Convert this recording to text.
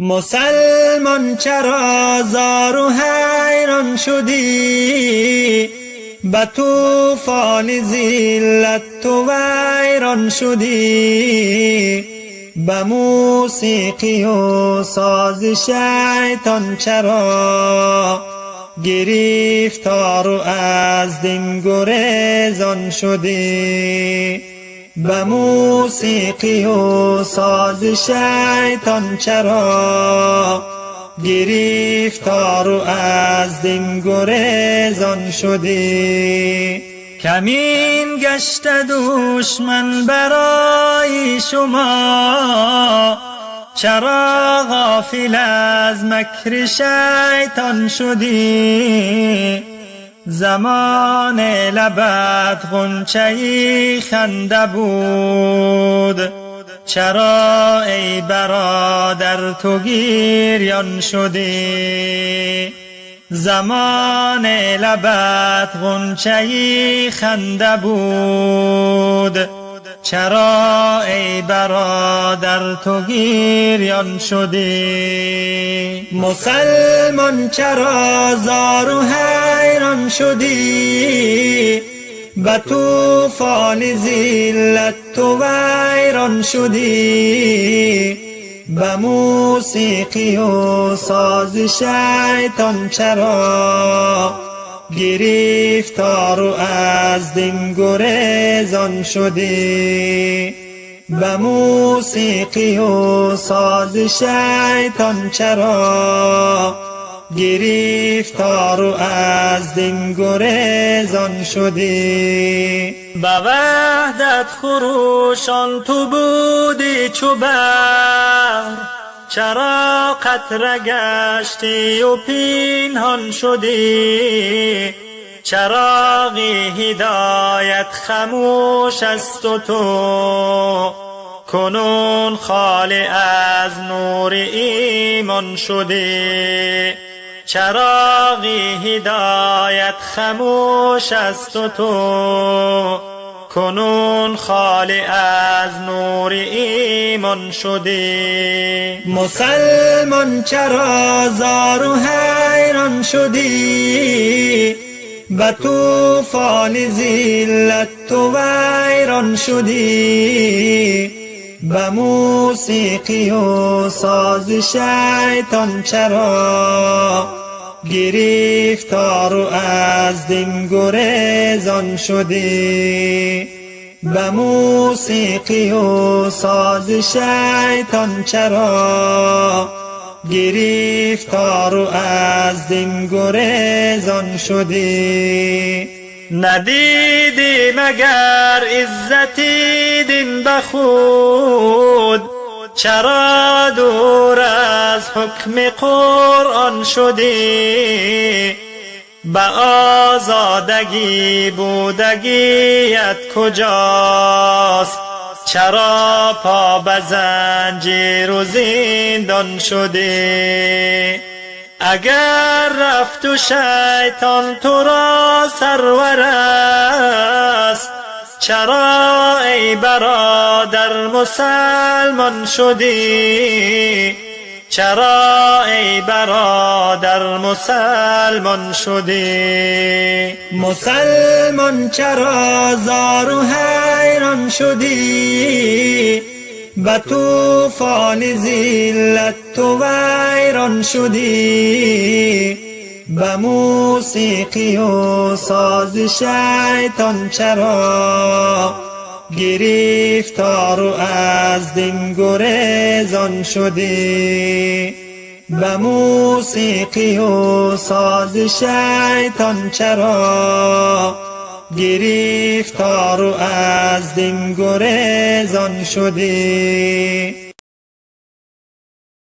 مسلمان چرا زار و حیران شدی؟ به طوفان ذلت تو ویران شدی. به موسیقی و ساز شیطان چرا گرفتار و از دین گریزان شدی؟ به موسیقی و ساز شیطان چرا گرفتار و از دین گریزان شدی؟ کمین گشت دشمن برای شما، چرا غافل از مکر شیطان شدی؟ زمان لبت غنچه خنده بود، چرا ای برادر تو گریان شدی؟ زمان لبت غنچه خنده بود، چرا ای برادر تو گریان شدی؟ مسلمان چرا زار و حیران شدی؟ به طوفان ذلت تو ویران شدی. به موسیقی و ساز شیطان چرا گرفتار و از دین گریزان شدی؟ به موسیقی و ساز شیطان چرا گرفتار و از دین گریزان شدی؟ به وحدت خروشان تو بودی چو بحر، چرا قطره گشتی و پنهان شدی؟ چراغ هدایت خموش است و تو کنون خالی از نور ایمان شدی. چراغ هدایت خموش است و تو کنون خالی از نور ایمان شدی. مسلمان چرا زار و حیران شدی؟ به طوفان ذلت تو ویران شدی. به موسیقی و ساز شیطان چرا گرفتار و از دین گریزان شدی؟ به موسیقی و ساز شیطان چرا گرفتار و از دین گریزان شدی؟ ندیدی مگر عزتی دین به خود، چرا دور از حکم قرآن شدی؟ به آزادگی بودگیت کجاست؟ چرا پا به زنجیر و زندان شدی؟ اگر رفت و شیطان تو را سرور است، چرا ای برادر مسلمان شدی؟ چرا ای برادر مسلمان شدی؟ مسلمان چرا زار و حیران شدی؟ به طوفان ذلت تو ویران شدی. به موسیقی و ساز شیطان چرا گرفتار و از دین گریزان شدی؟ به موسیقی و ساز شیطان چرا گرفتار و از دین گریزان شدی؟